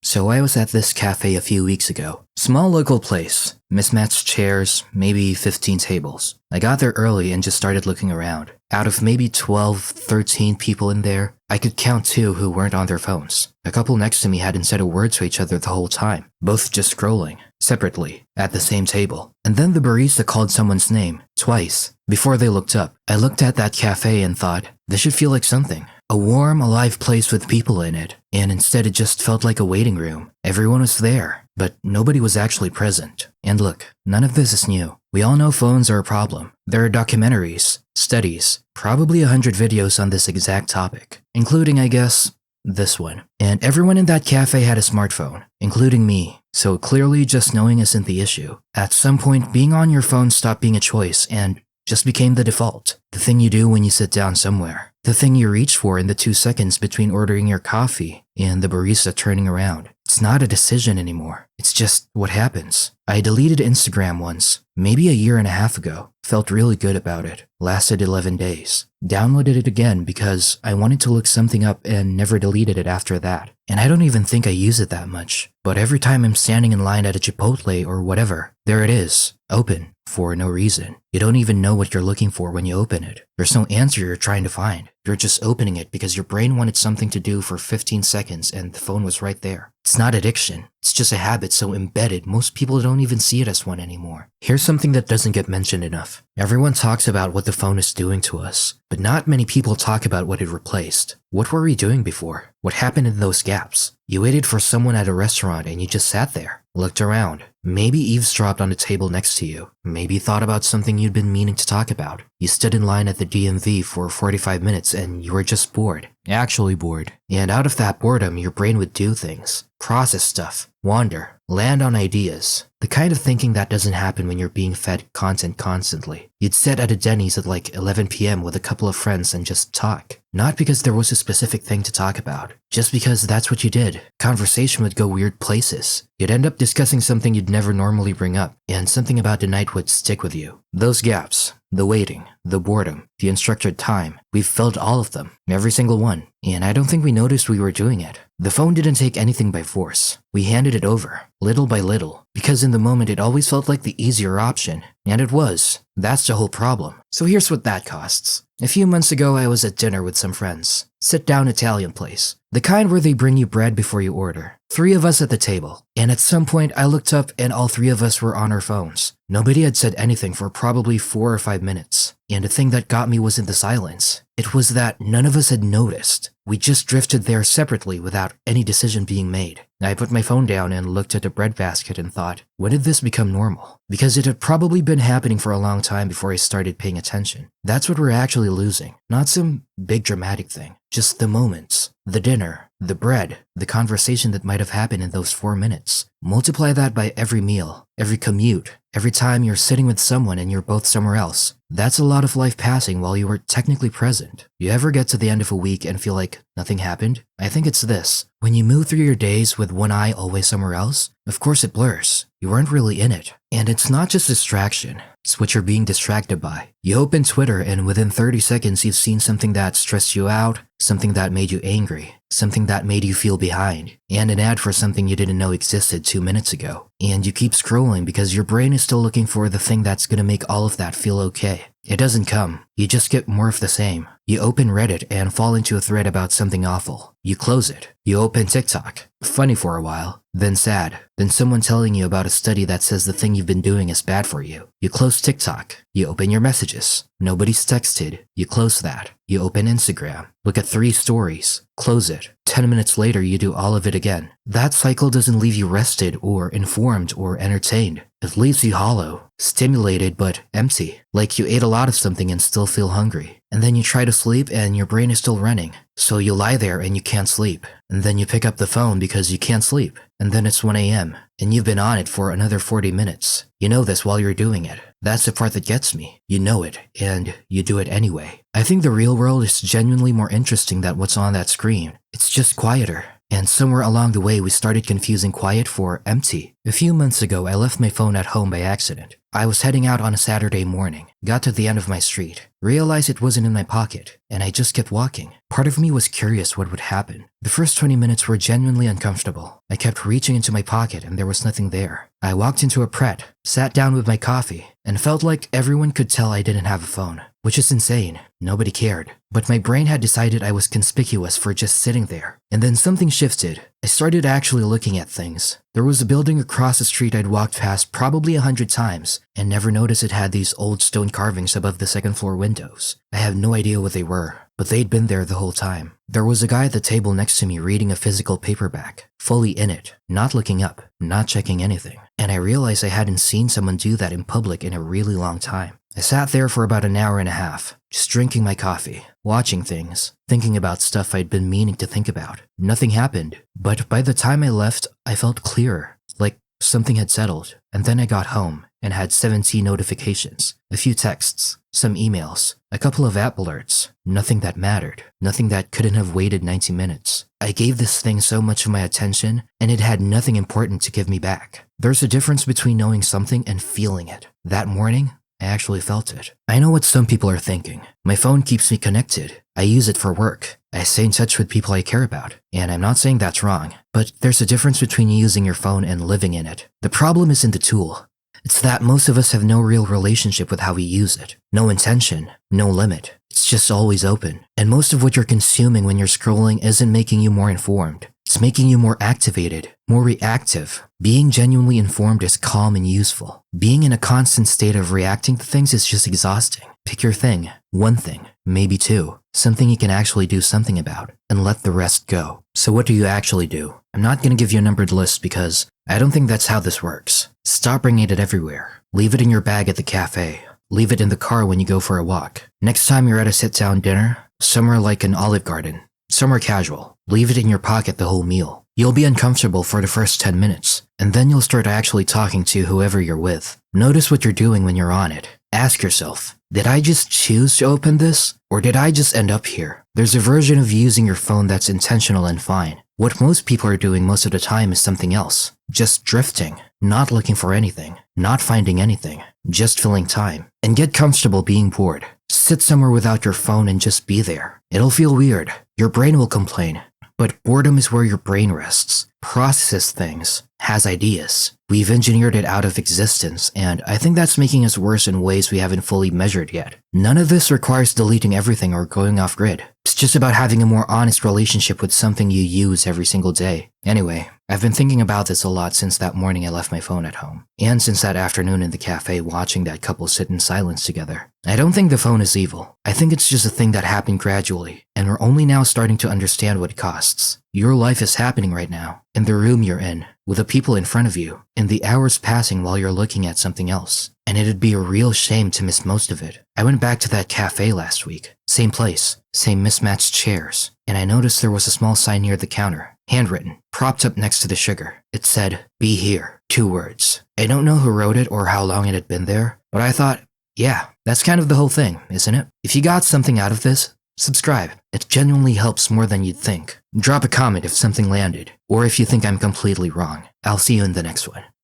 So I was at this cafe a few weeks ago. Small local place, mismatched chairs, maybe 15 tables. I got there early and just started looking around. Out of maybe 12, 13 people in there, I could count 2 who weren't on their phones. A couple next to me hadn't said a word to each other the whole time, both just scrolling, separately, at the same table. And then the barista called someone's name, twice. Before they looked up, I looked at that cafe and thought, this should feel like something. A warm, alive place with people in it, and instead it just felt like a waiting room. Everyone was there, but nobody was actually present. And look, none of this is new. We all know phones are a problem. There are documentaries, studies, probably 100 videos on this exact topic, including, I guess, this one. And everyone in that cafe had a smartphone, including me. So clearly just knowing isn't the issue. At some point, being on your phone stopped being a choice and just became the default. The thing you do when you sit down somewhere. The thing you reach for in the 2 seconds between ordering your coffee and the barista turning around. It's not a decision anymore. It's just what happens. I deleted Instagram once, maybe a year and a half ago. Felt really good about it. Lasted 11 days. Downloaded it again because I wanted to look something up and never deleted it after that. And I don't even think I use it that much. But every time I'm standing in line at a Chipotle or whatever, there it is, open, for no reason. You don't even know what you're looking for when you open it. There's no answer you're trying to find. You're just opening it because your brain wanted something to do for 15 seconds and the phone was right there. It's not addiction. It's just a habit so embedded most people don't even see it as one anymore. Here's something that doesn't get mentioned enough. Everyone talks about what the phone is doing to us, but not many people talk about what it replaced. What were we doing before? What happened in those gaps? You waited for someone at a restaurant and you just sat there, looked around, maybe eavesdropped on the table next to you, maybe thought about something you'd been meaning to talk about. You stood in line at the DMV for 45 minutes and you were just bored. Actually bored. And out of that boredom, your brain would do things, process stuff, wander, land on ideas. The kind of thinking that doesn't happen when you're being fed content constantly. You'd sit at a Denny's at like 11 p.m. with a couple of friends and just talk. Not because there was a specific thing to talk about, just because that's what you did. Conversation would go weird places. You'd end up discussing something you'd never normally bring up, and something about the night would stick with you. Those gaps, the waiting, the boredom, the unstructured time, we've felt all of them, every single one. And I don't think we noticed we were doing it. The phone didn't take anything by force. We handed it over, little by little, because in the moment it always felt like the easier option. And it was. That's the whole problem. So here's what that costs. A few months ago, I was at dinner with some friends. Sit-down Italian place. The kind where they bring you bread before you order. 3 of us at the table. And at some point, I looked up and all 3 of us were on our phones. Nobody had said anything for probably 4 or 5 minutes. And the thing that got me wasn't the silence. It was that none of us had noticed. We just drifted there separately without any decision being made. I put my phone down and looked at the bread basket and thought, when did this become normal? Because it had probably been happening for a long time before I started paying attention. That's what we're actually losing. Not some big dramatic thing. Just the moments. The dinner. The bread. The conversation that might have happened in those 4 minutes. Multiply that by every meal. Every commute. Every time you're sitting with someone and you're both somewhere else. That's a lot of life passing while you were technically present. You ever get to the end of a week and feel like nothing happened? I think it's this. When you move through your days with one eye always somewhere else, of course it blurs. You weren't really in it. And it's not just distraction. It's what you're being distracted by. You open Twitter and within 30 seconds you've seen something that stressed you out, something that made you angry, something that made you feel behind, and an ad for something you didn't know existed 2 minutes ago. And you keep scrolling because your brain is still looking for the thing that's gonna make all of that feel okay. It doesn't come. You just get more of the same. You open Reddit and fall into a thread about something awful. You close it. You open TikTok. Funny for a while, then sad, then someone telling you about a study that says the thing you've been doing is bad for you. You close TikTok. You open your messages. Nobody's texted. You close that. You open Instagram. Look at 3 stories. Close it. 10 minutes later, you do all of it again. That cycle doesn't leave you rested or informed or entertained. It leaves you hollow, stimulated but empty. Like you ate a lot of something and still feel hungry. And then you try to sleep and your brain is still running. So you lie there and you can't sleep. And then you pick up the phone because you can't sleep. And then it's 1 a.m. and you've been on it for another 40 minutes. You know this while you're doing it. That's the part that gets me. You know it, and you do it anyway. I think the real world is genuinely more interesting than what's on that screen. It's just quieter. And somewhere along the way, we started confusing quiet for empty. A few months ago, I left my phone at home by accident. I was heading out on a Saturday morning, got to the end of my street, realized it wasn't in my pocket, and I just kept walking. Part of me was curious what would happen. The first 20 minutes were genuinely uncomfortable. I kept reaching into my pocket and there was nothing there. I walked into a Pret, sat down with my coffee, and felt like everyone could tell I didn't have a phone, which is insane. Nobody cared. But my brain had decided I was conspicuous for just sitting there. And then something shifted. I started actually looking at things. There was a building across the street I'd walked past probably 100 times and never noticed it had these old stone carvings above the second floor windows. I have no idea what they were, but they'd been there the whole time. There was a guy at the table next to me reading a physical paperback, fully in it, not looking up, not checking anything. And I realized I hadn't seen someone do that in public in a really long time. I sat there for about an hour and a half, just drinking my coffee, watching things, thinking about stuff I'd been meaning to think about. Nothing happened, but by the time I left, I felt clearer, like something had settled. And then I got home and had 17 notifications, a few texts, some emails, a couple of app alerts, nothing that mattered, nothing that couldn't have waited 90 minutes. I gave this thing so much of my attention, and it had nothing important to give me back. There's a difference between knowing something and feeling it. That morning, I actually felt it. I know what some people are thinking. My phone keeps me connected. I use it for work. I stay in touch with people I care about. And I'm not saying that's wrong, but there's a difference between using your phone and living in it. The problem isn't the tool. It's that most of us have no real relationship with how we use it. No intention, no limit. It's just always open. And most of what you're consuming when you're scrolling isn't making you more informed. It's making you more activated, more reactive. Being genuinely informed is calm and useful. Being in a constant state of reacting to things is just exhausting. Pick your thing, one thing, maybe two, something you can actually do something about, and let the rest go. So what do you actually do? I'm not going to give you a numbered list because I don't think that's how this works. Stop bringing it everywhere. Leave it in your bag at the cafe. Leave it in the car when you go for a walk. Next time you're at a sit-down dinner, somewhere like an Olive Garden, somewhere casual, leave it in your pocket the whole meal. You'll be uncomfortable for the first 10 minutes, and then you'll start actually talking to whoever you're with. Notice what you're doing when you're on it. Ask yourself, did I just choose to open this, or did I just end up here? There's a version of using your phone that's intentional and fine. What most people are doing most of the time is something else. Just drifting, not looking for anything, not finding anything, just filling time. And get comfortable being bored. Sit somewhere without your phone and just be there. It'll feel weird. Your brain will complain. But boredom is where your brain rests, processes things, has ideas. We've engineered it out of existence, and I think that's making us worse in ways we haven't fully measured yet. None of this requires deleting everything or going off grid. It's just about having a more honest relationship with something you use every single day. Anyway, I've been thinking about this a lot since that morning I left my phone at home, and since that afternoon in the cafe watching that couple sit in silence together. I don't think the phone is evil. I think it's just a thing that happened gradually, and we're only now starting to understand what it costs. Your life is happening right now, in the room you're in, with the people in front of you, and the hours passing while you're looking at something else. And it'd be a real shame to miss most of it. I went back to that cafe last week. Same place, same mismatched chairs, and I noticed there was a small sign near the counter, handwritten, propped up next to the sugar. It said, "Be here," 2 words. I don't know who wrote it or how long it had been there, but I thought, yeah, that's kind of the whole thing, isn't it? If you got something out of this, subscribe. It genuinely helps more than you'd think. Drop a comment if something landed, or if you think I'm completely wrong. I'll see you in the next one.